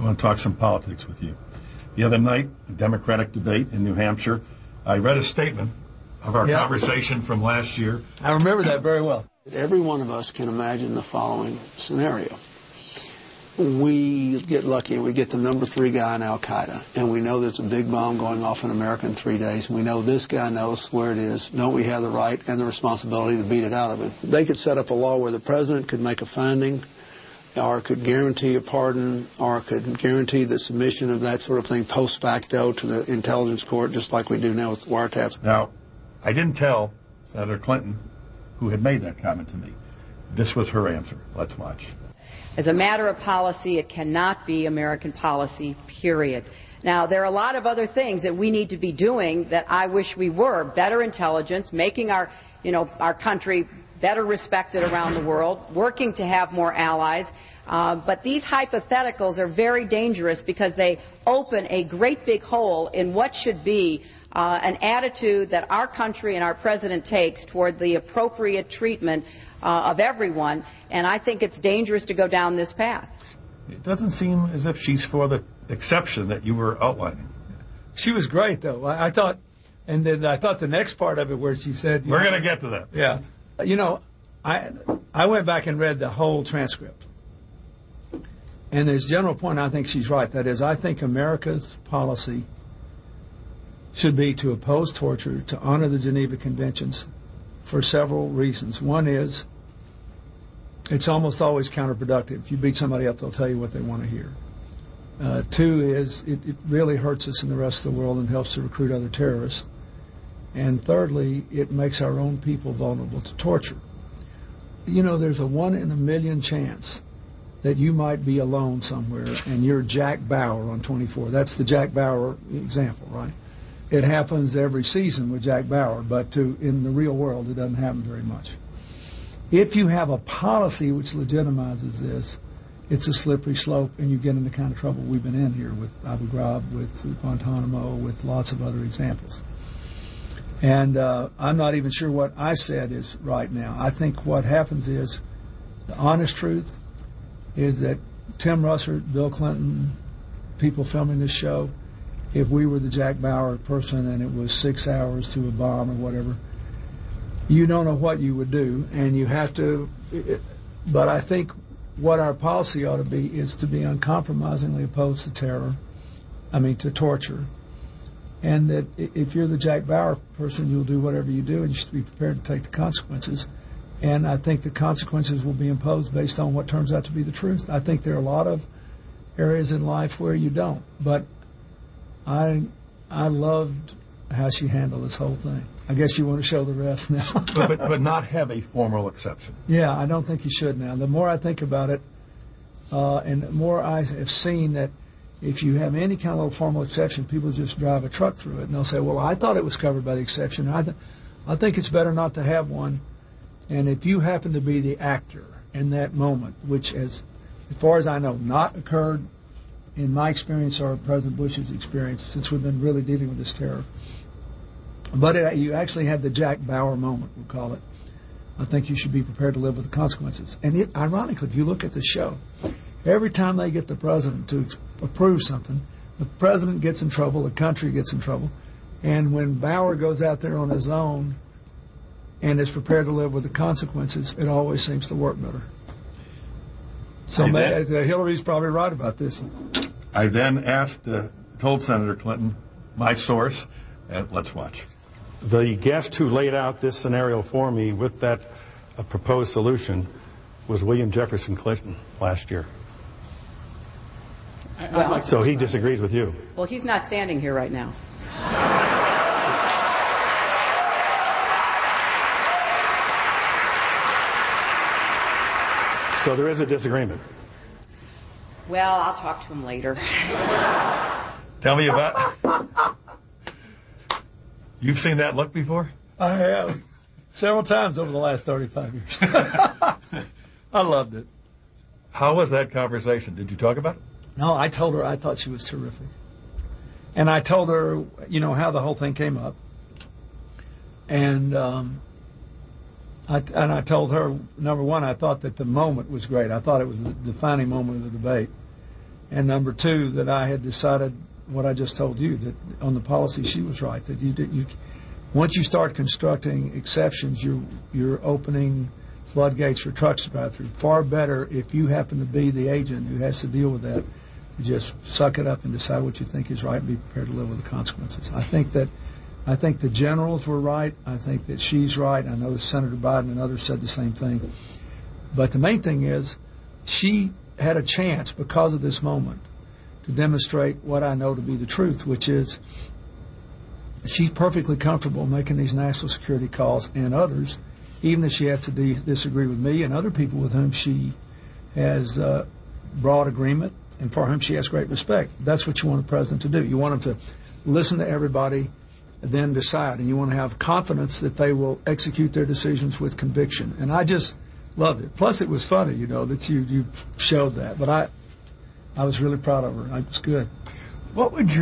I want to talk some politics with you. The other night, the Democratic debate in New Hampshire, I read a statement of our conversation from last year. I remember that very well. Every one of us can imagine the following scenario. We get lucky and we get the number 3 guy in Al-Qaeda, and we know there's a big bomb going off in America in 3 days, and we know this guy knows where it is. Don't we have the right and the responsibility to beat it out of him? They could set up a law where the president could make a finding, or could guarantee a pardon, or could guarantee the submission of that sort of thing post facto to the intelligence court, just like we do now with wiretaps. Now, I didn't tell Senator Clinton, who had made that comment to me. This was her answer. Let's watch. As a matter of policy, it cannot be American policy, period. Now, there are a lot of other things that we need to be doing that I wish we were. Better intelligence, making our country better respected around the world, working to have more allies. But these hypotheticals are very dangerous because they open a great big hole in what should be an attitude that our country and our president takes toward the appropriate treatment of everyone, and I think it's dangerous to go down this path. It doesn't seem as if she's for the exception that you were outlining. She was great, though. I thought the next part of it where she said... We're going to get to that. Yeah. You know, I went back and read the whole transcript. And there's a general point, I think she's right. That is, I think America's policy should be to oppose torture, to honor the Geneva Conventions for several reasons. One is, it's almost always counterproductive. If you beat somebody up, they'll tell you what they want to hear. 2 is, it really hurts us in the rest of the world and helps to recruit other terrorists. And thirdly, it makes our own people vulnerable to torture. You know, there's a 1 in a million chance that you might be alone somewhere and you're Jack Bauer on 24. That's the Jack Bauer example, right? It happens every season with Jack Bauer, but in the real world, it doesn't happen very much. If you have a policy which legitimizes this, it's a slippery slope, and you get in the kind of trouble we've been in here with Abu Ghraib, with Guantanamo, with lots of other examples. And I'm not even sure what I said is right now. I think what happens is, the honest truth is that Tim Russert, Bill Clinton, people filming this show, if we were the Jack Bauer person and it was 6 hours to a bomb or whatever, you don't know what you would do, and you have to. But I think what our policy ought to be is to be uncompromisingly opposed to terror, to torture, and that if you're the Jack Bauer person, you'll do whatever you do, and you should be prepared to take the consequences. And I think the consequences will be imposed based on what turns out to be the truth. I think there are a lot of areas in life where you don't, but I loved how she handled this whole thing. I guess you want to show the rest now. but not have a formal exception. Yeah, I don't think you should now. The more I think about it, and the more I have seen that if you have any kind of formal exception, people just drive a truck through it, and they'll say, well, I thought it was covered by the exception. I think it's better not to have one. And if you happen to be the actor in that moment, which, as far as I know, not occurred in my experience or President Bush's experience, since we've been really dealing with this terror. But you actually had the Jack Bauer moment, we'll call it. I think you should be prepared to live with the consequences. And ironically, if you look at the show, every time they get the president to approve something, the president gets in trouble, the country gets in trouble. And when Bauer goes out there on his own and is prepared to live with the consequences, it always seems to work better. So Hillary's probably right about this. I then told Senator Clinton my source, and let's watch. The guest who laid out this scenario for me with that proposed solution was William Jefferson Clinton last year. So he disagrees with you. Well, he's not standing here right now. So there is a disagreement. Well, I'll talk to him later. Tell me about... You've seen that look before? I have. Several times over the last 35 years. I loved it. How was that conversation? Did you talk about it? No, I told her I thought she was terrific. And I told her, how the whole thing came up. And I told her, number one, I thought that the moment was great. I thought it was the defining moment of the debate. And number two, that I had decided what I just told you, that on the policy she was right, that once you start constructing exceptions, you're opening floodgates for trucks to drive through. Far better if you happen to be the agent who has to deal with that, to just suck it up and decide what you think is right and be prepared to live with the consequences. I think the generals were right. I think that she's right. I know Senator Biden and others said the same thing. But the main thing is she had a chance because of this moment to demonstrate what I know to be the truth, which is she's perfectly comfortable making these national security calls and others, even if she has to disagree with me and other people with whom she has broad agreement and for whom she has great respect. That's what you want a president to do. You want him to listen to everybody and then decide, and you want to have confidence that they will execute their decisions with conviction. And I just loved it. Plus, it was funny, that you showed that. But I was really proud of her. It was good. What would your